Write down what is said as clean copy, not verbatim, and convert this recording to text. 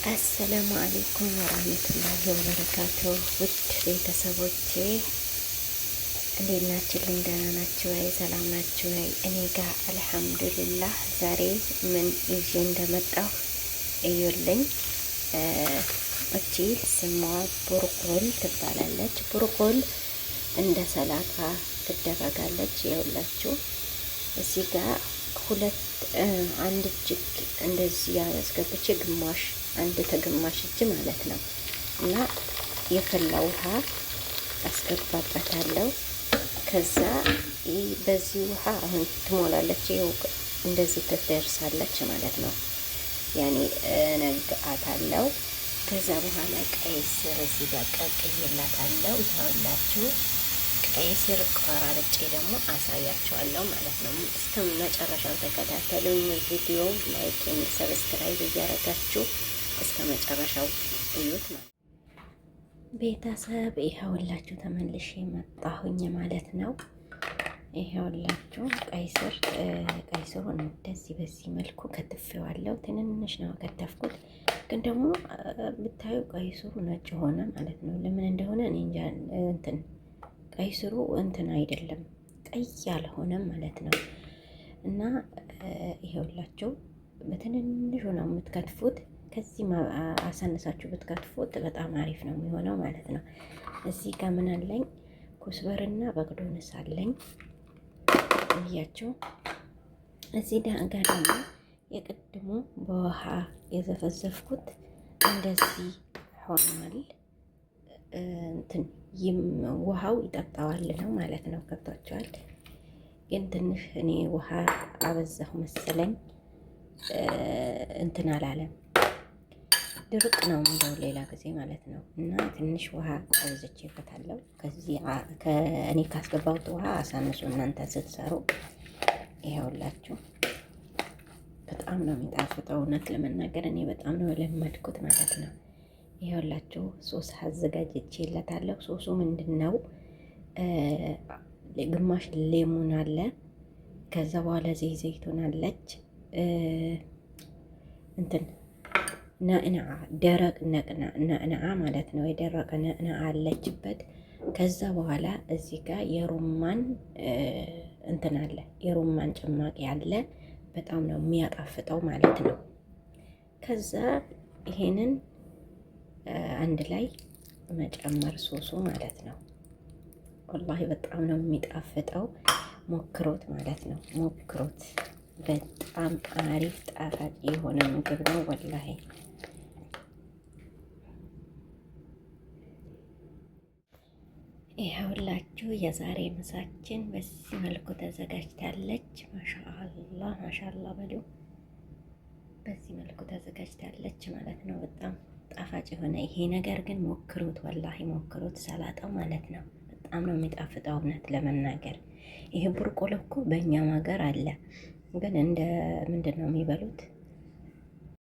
አሰላሙ አሌይኩም ወራህመቱላሂ ወበረካቱ። ውድ ቤተሰቦቼ እንዴት ናችሁልኝ? ደህና ናችሁ ወይ? ሰላም ናችሁ ወይ? እኔ ጋር አልሐምዱሊላህ። ዛሬ ምን ይዤ እንደመጣሁ እዩልኝ። እቺ ስሟ ቡርቁል ትባላለች። ቡርቁል እንደ ሰላጣ ትደረጋለች። ይኸውላችሁ እዚህ ጋር አንድ እጅግ እንደዚህ ያስገብቼ ግማሽ አንድ ተግማሽ እጅ ማለት ነው። እና የፈላ ውሃ አስገባበታለሁ። ከዛ በዚህ ውሃ አሁን ትሞላለች። ይኸው እንደዚህ ትደርሳለች ማለት ነው። ያኔ ነግአታለሁ። ከዛ በኋላ ቀይ ስር እዚህ ጋር ቀቅዬላታለሁ። ይኸውላችሁ ቀይ ስር ቆራርጬ ደግሞ አሳያችኋለሁ ማለት ነው። እስከ መጨረሻው ተከታተሉኝ። ቪዲዮ ላይክ፣ ሰብስክራይብ እያደረጋችሁ እስከ መጨረሻው እዩት ማለት ቤተሰብ። ይኸውላችሁ ተመልሼ መጣሁኝ ማለት ነው። ይኸውላችሁ ቀይ ስሩን እንደዚህ በዚህ መልኩ ከትፌዋለሁ። ትንንሽ ነው ከተፍኩት፣ ግን ደግሞ ብታዩ ቀይ ስሩ ነጭ ሆነ ማለት ነው። ለምን እንደሆነ እኔ እንጃ። ቀይ ስሩ አይደለም ቀይ ያልሆነም ማለት ነው። እና ይሄውላችሁ በትንንሹ ነው የምትከትፉት። ከዚህ አሳነሳችሁ ብትከትፉት በጣም አሪፍ ነው የሚሆነው ማለት ነው። እዚህ ጋር ምን አለኝ? ኩስበርና በቅዶንስ አለኝ እያችሁ። እዚህ ጋር ደግሞ የቅድሙ በውሃ የዘፈዘፍኩት እንደዚህ ሆኗል። ውሃው ይጠጣዋል ነው ማለት ነው። ገብቷቸዋል። ግን ትንሽ እኔ ውሃ አበዛሁ መሰለኝ። አላለም፣ ድርቅ ነው የሚለው ሌላ ጊዜ ማለት ነው። እና ትንሽ ውሃ አበዝቼበታለሁ። እኔ ካስገባሁት ውሃ አሳንሱ እናንተ ስትሰሩ። ይኸውላችሁ በጣም ነው የሚጣፍጠው። እውነት ለመናገር እኔ በጣም ነው የለመድኩት ማለት ነው። ይኸውላችሁ ሶስ አዘጋጅቼለታለሁ። ሶሱ ምንድን ነው? ግማሽ ሌሙን አለ። ከዛ በኋላ ዘይቱን አለች። ነዕነዓ ደረቅ ነዕነዓ ማለት ነው። የደረቀ ነዕነዓ አለችበት። ከዛ በኋላ እዚህ ጋር የሩማን አለ፣ የሩማን ጭማቂ አለ። በጣም ነው የሚያጣፍጠው ማለት ነው። ከዛ ይሄንን አንድ ላይ መጨመር ሶሱ ማለት ነው። ወላሂ በጣም ነው የሚጣፍጠው። ሞክሮት ማለት ነው። ሞክሮት። በጣም አሪፍ ጣፋጭ የሆነ ምግብ ነው ወላሂ። ይኸውላችሁ የዛሬ ምሳችን በዚህ መልኩ ተዘጋጅታለች። ማሻአላህ ማሻአላህ በሉ። በዚህ መልኩ ተዘጋጅታለች ማለት ነው። በጣም ጣፋጭ የሆነ ይሄ ነገር ግን ሞክሩት፣ ወላሂ ሞክሩት። ሰላጣው ማለት ነው በጣም ነው የሚጣፍጠው። እውነት ለመናገር ይሄ ቡርቁል እኮ በእኛም ሀገር አለ፣ ግን እንደ ምንድን ነው የሚበሉት?